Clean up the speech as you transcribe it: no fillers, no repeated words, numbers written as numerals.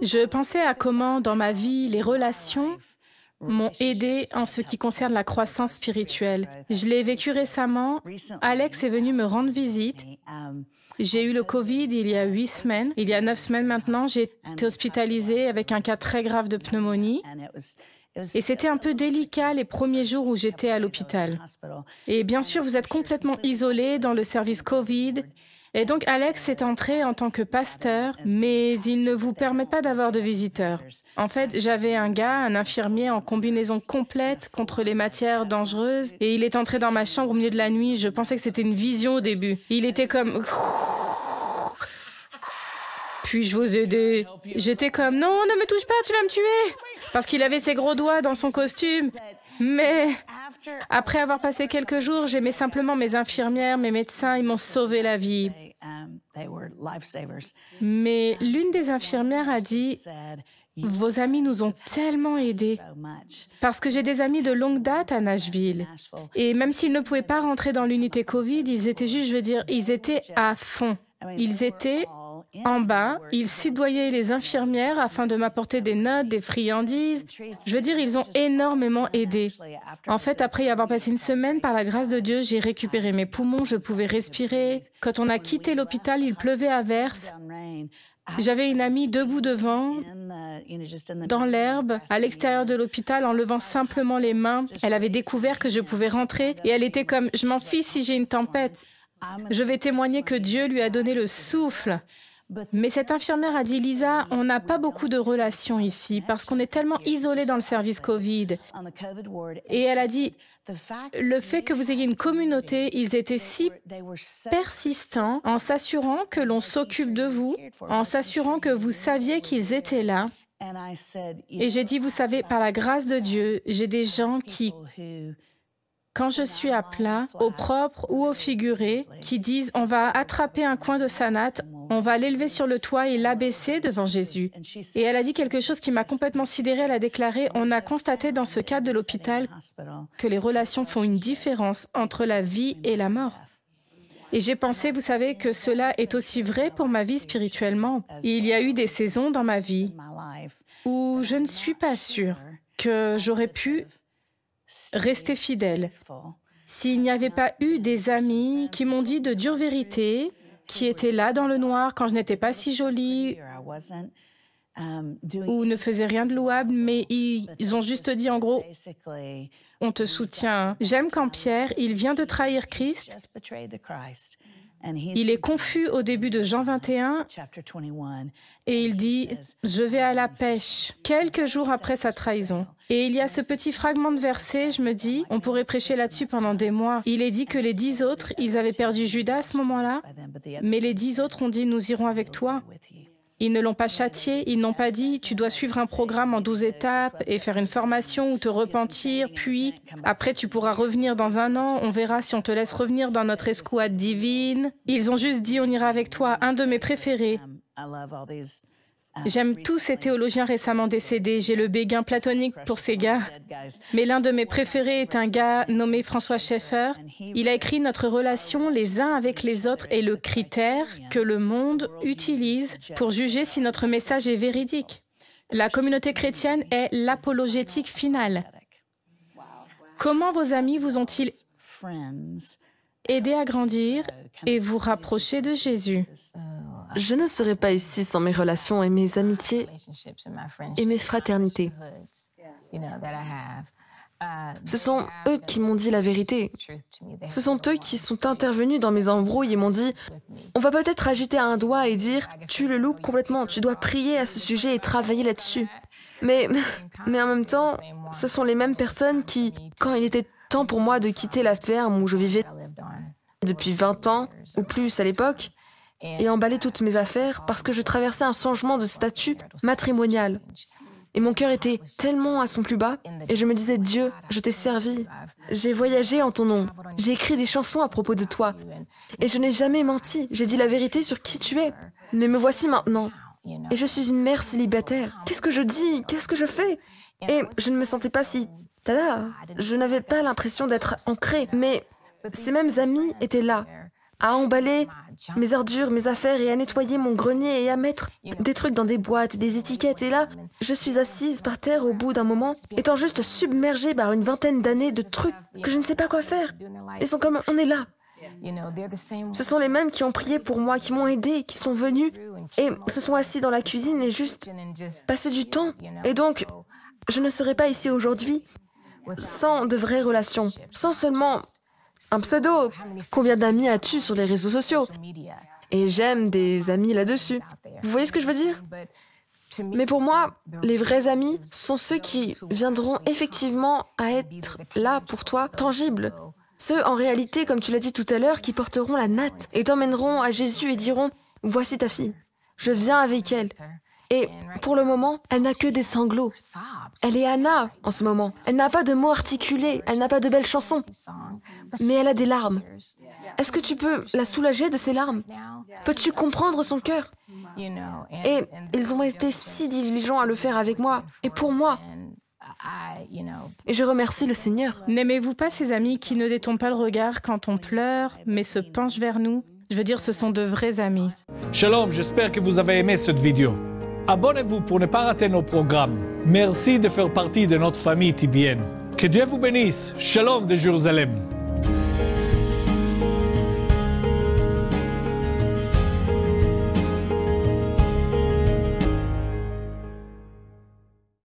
Je pensais à comment, dans ma vie, les relations m'ont aidé en ce qui concerne la croissance spirituelle. Je l'ai vécu récemment. Alex est venu me rendre visite. J'ai eu le Covid il y a 8 semaines. Il y a 9 semaines maintenant, j'ai été hospitalisée avec un cas très grave de pneumonie. Et c'était un peu délicat les premiers jours où j'étais à l'hôpital. Et bien sûr, vous êtes complètement isolé dans le service Covid. Et donc, Alex est entré en tant que pasteur, mais il ne vous permet pas d'avoir de visiteurs. En fait, j'avais un gars, un infirmier en combinaison complète contre les matières dangereuses, et il est entré dans ma chambre au milieu de la nuit. Je pensais que c'était une vision au début. Il était comme... Puis-je vous aider? J'étais comme, non, ne me touche pas, tu vas me tuer! Parce qu'il avait ses gros doigts dans son costume. Mais après avoir passé quelques jours, j'aimais simplement mes infirmières, mes médecins, ils m'ont sauvé la vie. Mais l'une des infirmières a dit, vos amis nous ont tellement aidés. Parce que j'ai des amis de longue date à Nashville. Et même s'ils ne pouvaient pas rentrer dans l'unité Covid, ils étaient juste, je veux dire, ils étaient à fond. Ils étaient en bas, ils soudoyaient les infirmières afin de m'apporter des notes, des friandises. Je veux dire, ils ont énormément aidé. En fait, après y avoir passé une semaine, par la grâce de Dieu, j'ai récupéré mes poumons, je pouvais respirer. Quand on a quitté l'hôpital, il pleuvait à verse. J'avais une amie debout devant, dans l'herbe, à l'extérieur de l'hôpital, en levant simplement les mains. Elle avait découvert que je pouvais rentrer et elle était comme, je m'en fiche si j'ai une tempête. Je vais témoigner que Dieu lui a donné le souffle. Mais cette infirmière a dit, Lisa, on n'a pas beaucoup de relations ici parce qu'on est tellement isolés dans le service Covid. Et elle a dit, le fait que vous ayez une communauté, ils étaient si persistants en s'assurant que l'on s'occupe de vous, en s'assurant que vous saviez qu'ils étaient là. Et j'ai dit, vous savez, par la grâce de Dieu, j'ai des gens qui... Quand je suis à plat, au propre ou au figuré, qui disent on va attraper un coin de sa natte, on va l'élever sur le toit et l'abaisser devant Jésus. Et elle a dit quelque chose qui m'a complètement sidérée. Elle a déclaré on a constaté dans ce cadre de l'hôpital que les relations font une différence entre la vie et la mort. Et j'ai pensé, vous savez, que cela est aussi vrai pour ma vie spirituellement. Il y a eu des saisons dans ma vie où je ne suis pas sûre que j'aurais pu rester fidèle. S'il n'y avait pas eu des amis qui m'ont dit de dures vérités, qui étaient là dans le noir quand je n'étais pas si jolie ou ne faisaient rien de louable, mais ils ont juste dit en gros, on te soutient. J'aime quand Pierre, il vient de trahir Christ. Il est confus au début de Jean 21 et il dit « Je vais à la pêche » quelques jours après sa trahison. Et il y a ce petit fragment de verset, je me dis, on pourrait prêcher là-dessus pendant des mois. Il est dit que les 10 autres, ils avaient perdu Judas à ce moment-là, mais les 10 autres ont dit « Nous irons avec toi ». Ils ne l'ont pas châtié, ils n'ont pas dit « Tu dois suivre un programme en 12 étapes et faire une formation ou te repentir, puis après tu pourras revenir dans un an, on verra si on te laisse revenir dans notre escouade divine. » Ils ont juste dit « On ira avec toi », un de mes préférés. J'aime tous ces théologiens récemment décédés, j'ai le béguin platonique pour ces gars. Mais l'un de mes préférés est un gars nommé François Schaeffer. Il a écrit « Notre relation les uns avec les autres est le critère que le monde utilise pour juger si notre message est véridique. La communauté chrétienne est l'apologétique finale. » Comment vos amis vous ont-ils aidé à grandir et vous rapprocher de Jésus? Je ne serais pas ici sans mes relations et mes amitiés et mes fraternités. Ce sont eux qui m'ont dit la vérité. Ce sont eux qui sont intervenus dans mes embrouilles et m'ont dit « On va peut-être agiter un doigt et dire « Tu le loupes complètement, tu dois prier à ce sujet et travailler là-dessus. » Mais en même temps, ce sont les mêmes personnes qui, quand il était temps pour moi de quitter la ferme où je vivais depuis 20 ans ou plus à l'époque, et emballer toutes mes affaires parce que je traversais un changement de statut matrimonial. Et mon cœur était tellement à son plus bas, et je me disais, Dieu, je t'ai servi. J'ai voyagé en ton nom. J'ai écrit des chansons à propos de toi. Et je n'ai jamais menti. J'ai dit la vérité sur qui tu es. Mais me voici maintenant. Et je suis une mère célibataire. Qu'est-ce que je dis? Qu'est-ce que je fais? Et je ne me sentais pas si... Tada! Je n'avais pas l'impression d'être ancrée, mais ces mêmes amis étaient là. à emballer mes ordures, mes affaires et à nettoyer mon grenier et à mettre des trucs dans des boîtes, des étiquettes. Et là, je suis assise par terre au bout d'un moment, étant juste submergée par une vingtaine d'années de trucs que je ne sais pas quoi faire. Ils sont comme, on est là. Ce sont les mêmes qui ont prié pour moi, qui m'ont aidé, qui sont venus et se sont assis dans la cuisine et juste passé du temps. Et donc, je ne serais pas ici aujourd'hui sans de vraies relations, sans seulement un pseudo. Combien d'amis as-tu sur les réseaux sociaux? Et j'aime des amis là-dessus. Vous voyez ce que je veux dire? Mais pour moi, les vrais amis sont ceux qui viendront effectivement à être là pour toi, tangibles. Ceux, en réalité, comme tu l'as dit tout à l'heure, qui porteront la natte et t'emmèneront à Jésus et diront « Voici ta fille, je viens avec elle ». Et pour le moment, elle n'a que des sanglots. Elle est Anna en ce moment. Elle n'a pas de mots articulés, elle n'a pas de belles chansons, mais elle a des larmes. Est-ce que tu peux la soulager de ses larmes? Peux-tu comprendre son cœur? Et ils ont été si diligents à le faire avec moi et pour moi. Et je remercie le Seigneur. N'aimez-vous pas ces amis qui ne détournent pas le regard quand on pleure, mais se penchent vers nous? Je veux dire, ce sont de vrais amis. Shalom, j'espère que vous avez aimé cette vidéo. Abonnez-vous pour ne pas rater nos programmes. Merci de faire partie de notre famille TBN. Que Dieu vous bénisse. Shalom de Jérusalem.